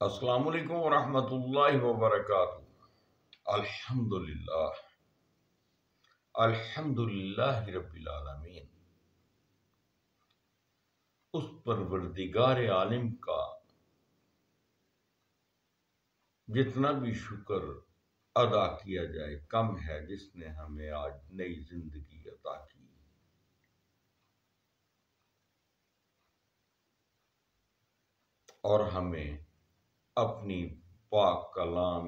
السلام علیکم ورحمۃ اللہ وبرکاتہ۔ الحمدللہ الحمدللہ رب العالمین۔ اس پروردگار عالم کا جتنا بھی شکر ادا کیا جائے کم ہے، جس نے ہمیں آج نئی زندگی عطا کی اور ہمیں اپنی پاک کلام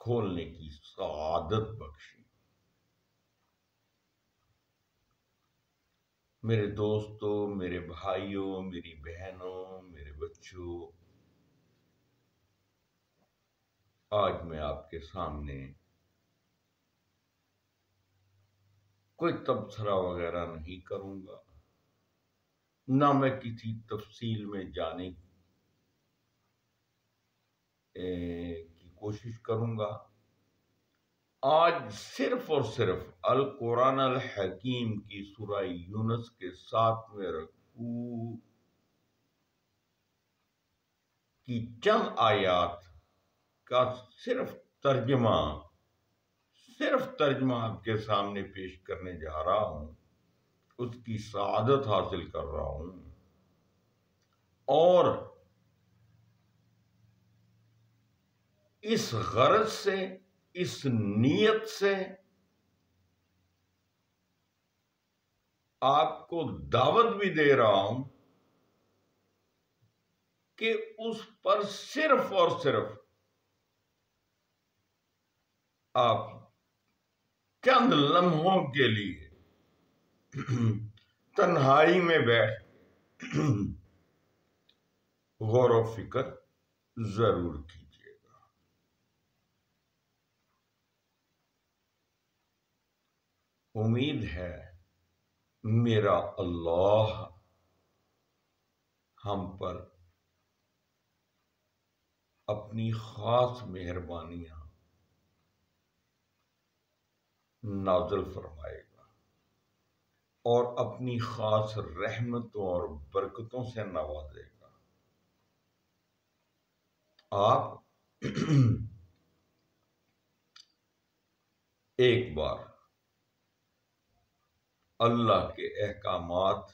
کھولنے کی سعادت بخشی۔ میرے دوستوں، میرے بھائیوں، میری بہنوں، میرے بچوں، آج میں آپ کے سامنے کوئی تبصرہ وغیرہ نہیں کروں گا، نہ میں کسی تفصیل میں جانے کی کوشش کروں گا۔ آج صرف اور صرف القرآن الحکیم کی سورہ یونس کے 7ویں رکوع کی چند آیات کا صرف ترجمہ آپ کے سامنے پیش کرنے جا رہا ہوں، اس کی سعادت حاصل کر رہا ہوں، اور اس غرض سے، اس نیت سے آپ کو دعوت بھی دے رہا ہوں کہ اس پر صرف اور صرف آپ چند لمحوں کے لیے تنہائی میں بیٹھ غور و فکر ضرور کیجیے گا۔ امید ہے میرا اللہ ہم پر اپنی خاص مہربانیاں نازل فرمائے گا اور اپنی خاص رحمتوں اور برکتوں سے نوازے گا۔ آپ ایک بار اللہ کے احکامات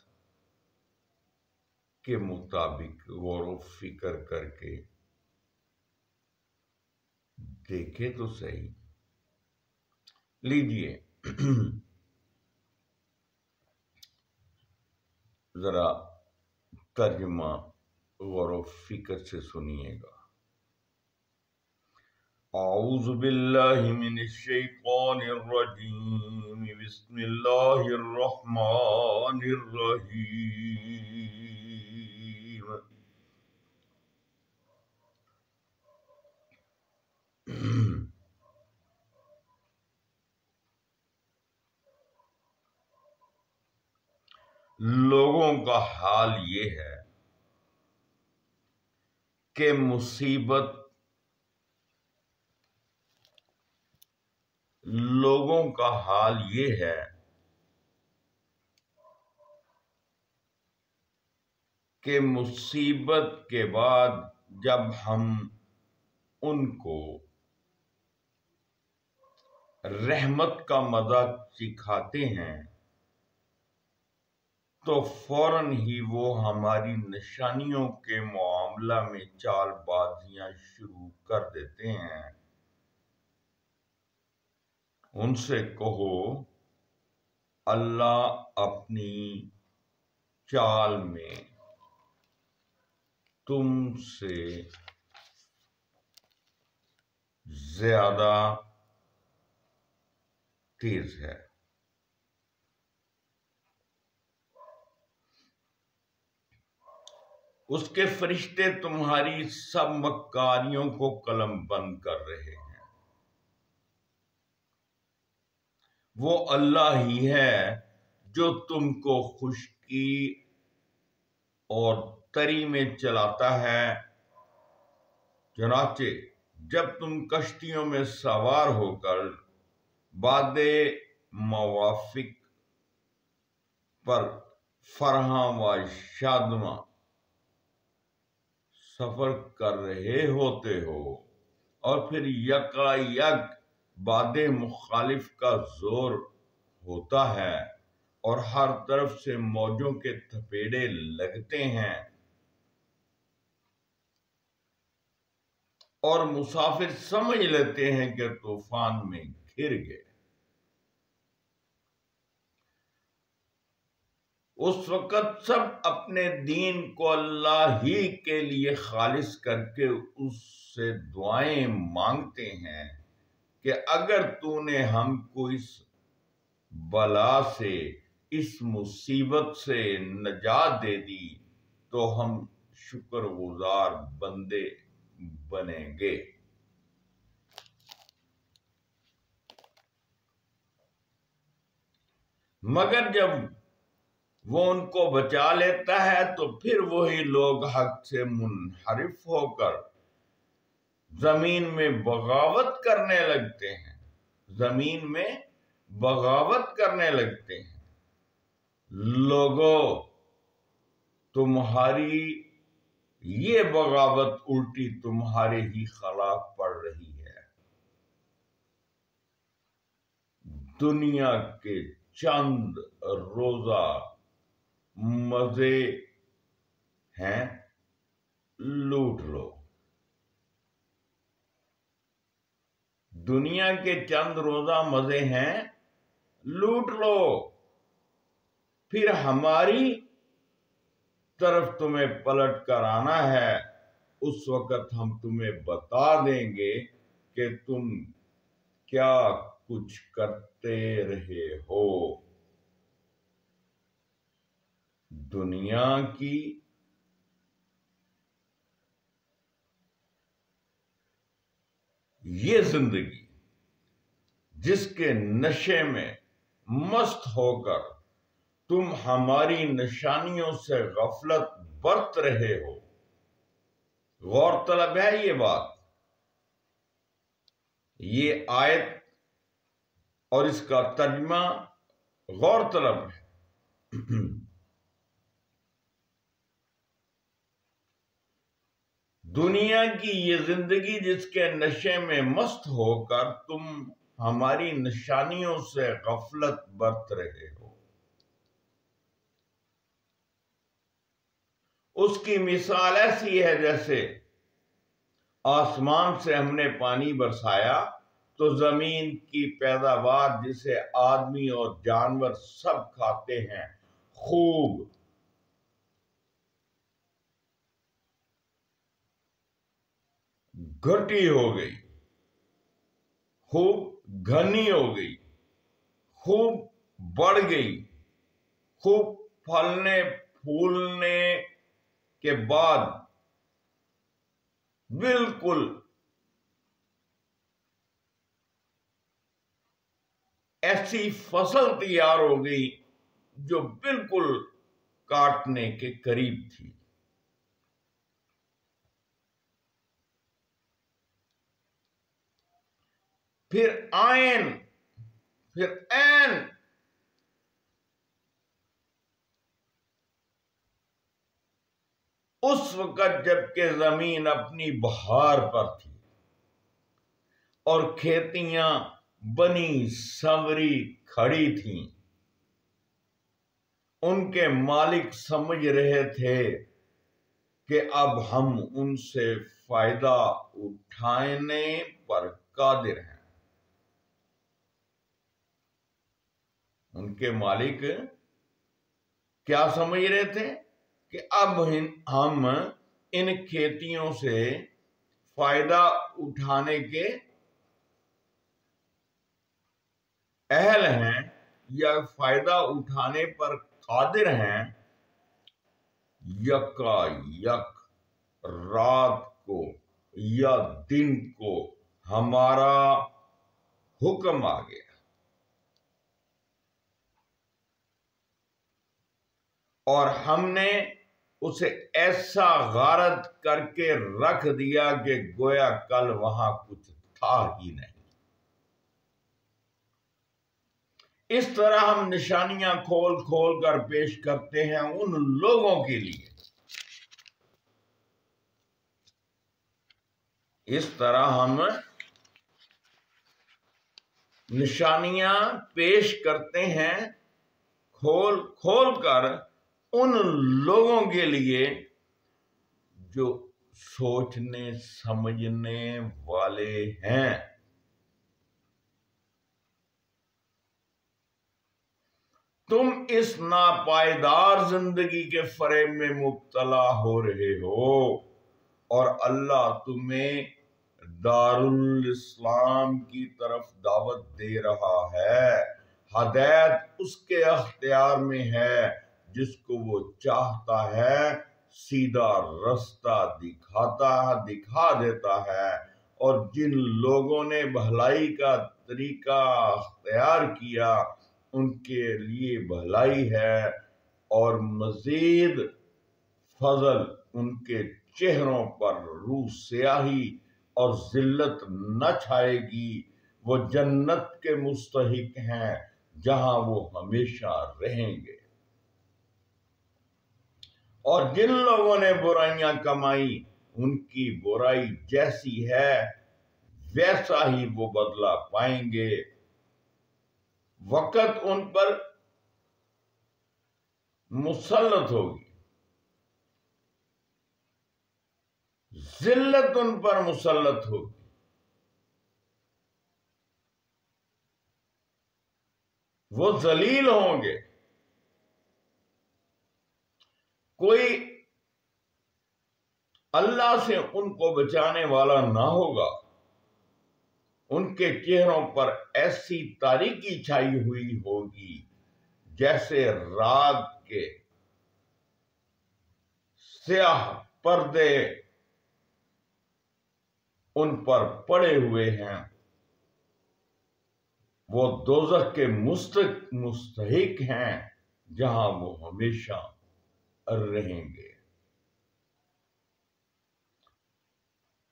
کے مطابق غور و فکر کر کے دیکھیں تو صحیح۔ لیجئے ذرا ترجمہ غور و فکر سے سنیے گا۔ اعوذ باللہ من الشیطان الرجیم، بسم اللہ الرحمن الرحیم۔ لوگوں کا حال یہ ہے کہ لوگوں کا حال یہ ہے کہ مصیبت کے بعد جب ہم ان کو رحمت کا مزہ چکھاتے ہیں تو فوراً ہی وہ ہماری نشانیوں کے معاملہ میں چال بازیاں شروع کر دیتے ہیں۔ ان سے کہو اللہ اپنی چال میں تم سے زیادہ تیز ہے۔ اس کے فرشتے تمہاری سب مکاریوں کو قلم بند کر رہے ہیں۔ وہ اللہ ہی ہے جو تم کو خشکی اور تری میں چلاتا ہے، چنانچہ جب تم کشتیوں میں سوار ہو کر باد موافق پر فرحاں و شادماں سفر کر رہے ہوتے ہو اور پھر یکا یک باد مخالف کا زور ہوتا ہے اور ہر طرف سے موجوں کے تھپیڑے لگتے ہیں اور مسافر سمجھ لیتے ہیں کہ طوفان میں گر گئے، اس وقت سب اپنے دین کو اللہ ہی کے لیے خالص کر کے اس سے دعائیں مانگتے ہیں کہ اگر تو نے ہم کو اس بلا سے، اس مصیبت سے نجات دے دی تو ہم شکر گزار بندے بنیں گے۔ مگر جب وہ ان کو بچا لیتا ہے تو پھر وہی لوگ حق سے منحرف ہو کر زمین میں بغاوت کرنے لگتے ہیں، زمین میں بغاوت کرنے لگتے ہیں۔ لوگوں، تمہاری یہ بغاوت الٹی تمہارے ہی خلاف پڑ رہی ہے۔ دنیا کے چند روزہ مزے ہیں، لوٹ لو۔ دنیا کے چند روزہ مزے ہیں، لوٹ لو، پھر ہماری طرف تمہیں پلٹ کر آنا ہے، اس وقت ہم تمہیں بتا دیں گے کہ تم کیا کچھ کرتے رہے ہو۔ دنیا کی یہ زندگی جس کے نشے میں مست ہو کر تم ہماری نشانیوں سے غفلت برت رہے ہو، غور طلب ہے یہ بات، یہ آیت اور اس کا ترجمہ غور طلب ہے۔ دنیا کی یہ زندگی جس کے نشے میں مست ہو کر تم ہماری نشانیوں سے غفلت برت رہے ہو، اس کی مثال ایسی ہے جیسے آسمان سے ہم نے پانی برسایا تو زمین کی پیداوار جسے آدمی اور جانور سب کھاتے ہیں خوب گھٹی ہو گئی، خوب گھنی ہو گئی، خوب بڑھ گئی، خوب پھلنے پھولنے کے بعد بالکل ایسی فصل تیار ہو گئی جو بالکل کاٹنے کے قریب تھی۔ پھر عین اس وقت جب کہ زمین اپنی بہار پر تھی اور کھیتیاں بنی سنوری کھڑی تھیں، ان کے مالک سمجھ رہے تھے کہ اب ہم ان سے فائدہ اٹھانے پر قادر ہیں۔ ان کے مالک کیا سمجھ رہے تھے کہ اب ہم ان کھیتیوں سے فائدہ اٹھانے کے اہل ہیں یا فائدہ اٹھانے پر قادر ہیں۔ یکا یک رات کو یا دن کو ہمارا حکم آ گیا اور ہم نے اسے ایسا غارت کر کے رکھ دیا کہ گویا کل وہاں کچھ تھا ہی نہیں۔ اس طرح ہم نشانیاں کھول کھول کر پیش کرتے ہیں ان لوگوں کے لیے اس طرح ہم نشانیاں پیش کرتے ہیں کھول کھول کر ان لوگوں کے لیے جو سوچنے سمجھنے والے ہیں۔ تم اس ناپائیدار زندگی کے فریب میں مبتلا ہو رہے ہو اور اللہ تمہیں دارالاسلام کی طرف دعوت دے رہا ہے۔ ہدایت اس کے اختیار میں ہے، جس کو وہ چاہتا ہے سیدھا رستہ دکھا دیتا ہے، اور جن لوگوں نے بھلائی کا طریقہ اختیار کیا ان کے لیے بھلائی ہے، اور مزید فضل ان کے چہروں پر روح سیاہی اور ذلت نہ چھائے گی۔ وہ جنت کے مستحق ہیں جہاں وہ ہمیشہ رہیں گے۔ اور جن لوگوں نے برائیاں کمائی ان کی برائی جیسی ہے ویسا ہی وہ بدلہ پائیں گے۔ وقت ان پر مسلط ہوگی، ذلت ان پر مسلط ہوگی، وہ ذلیل ہوں گے۔ کوئی اللہ سے ان کو بچانے والا نہ ہوگا۔ ان کے چہروں پر ایسی تاریکی چھائی ہوئی ہوگی جیسے رات کے سیاہ پردے ان پر پڑے ہوئے ہیں۔ وہ دوزخ کے مستحق ہیں جہاں وہ ہمیشہ رہیں گے۔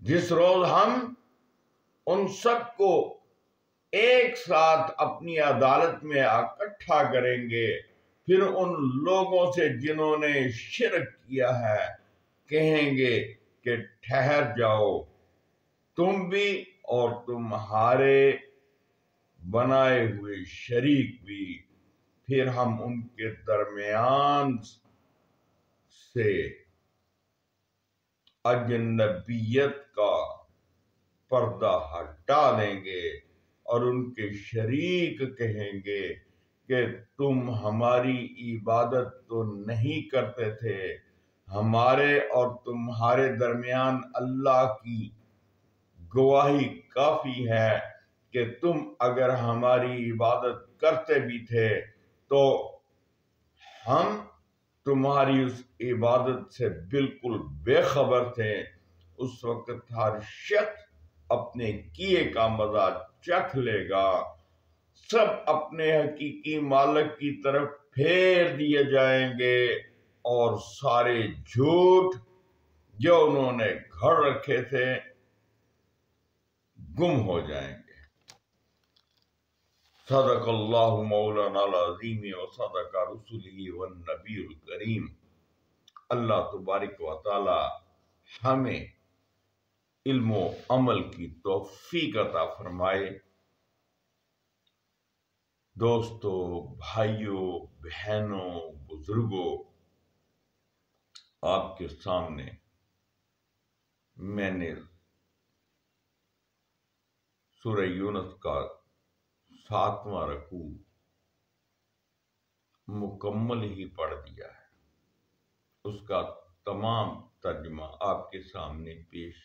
جس روز ہم ان سب کو ایک ساتھ اپنی عدالت میں اکٹھا کریں گے، پھر ان لوگوں سے جنہوں نے شرک کیا ہے کہیں گے کہ ٹھہر جاؤ، تم بھی اور تمہارے بنائے ہوئے شریک بھی۔ پھر ہم ان کے درمیان سے اجنبیت کا پردہ ہٹا دیں گے اور ان کے شریک کہیں گے کہ تم ہماری عبادت تو نہیں کرتے تھے، ہمارے اور تمہارے درمیان اللہ کی گواہی کافی ہے کہ تم اگر ہماری عبادت کرتے بھی تھے تو ہم تمہاری اس عبادت سے بالکل بے خبر تھے۔ اس وقت ہر شخص اپنے کیے کا مزہ چکھ لے گا، سب اپنے حقیقی مالک کی طرف پھیر دیے جائیں گے، اور سارے جھوٹ جو انہوں نے گھڑ رکھے تھے گم ہو جائیں گے۔ صدق اللہ مولانا العظیم و صدق رسولہ والنبی الکریم۔ اللہ تبارک و تعالی ہمیں علم و عمل کی توفیق عطا فرمائے۔ دوستو، بھائیوں، بہنوں، بزرگوں، آپ کے سامنے میں نے سورہ یونس کا 7واں رکوع مکمل ہی پڑھ دیا ہے۔ اس کا تمام ترجمہ آپ کے سامنے پیش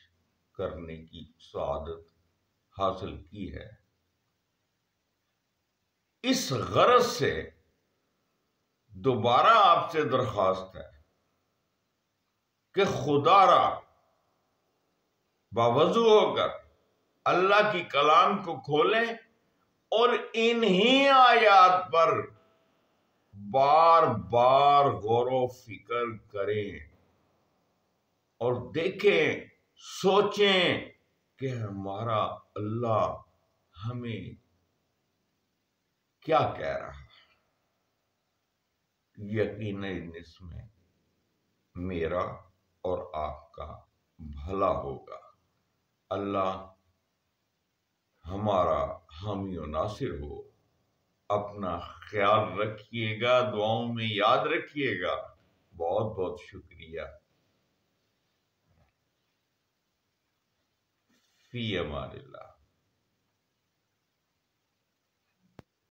کرنے کی سعادت حاصل کی ہے۔ اس غرض سے دوبارہ آپ سے درخواست ہے کہ خدا را باوضو ہو کر اللہ کی کلام کو کھولیں اور انہی آیات پر بار بار غور و فکر کریں اور دیکھیں، سوچیں کہ ہمارا اللہ ہمیں کیا کہہ رہا ہے۔ یقیناً اس میں میرا اور آپ کا بھلا ہوگا۔ اللہ ہمارا حامی و ناصر ہو۔ اپنا خیال رکھیے گا، دعاؤں میں یاد رکھیے گا۔ بہت بہت شکریہ۔ فی امان اللہ۔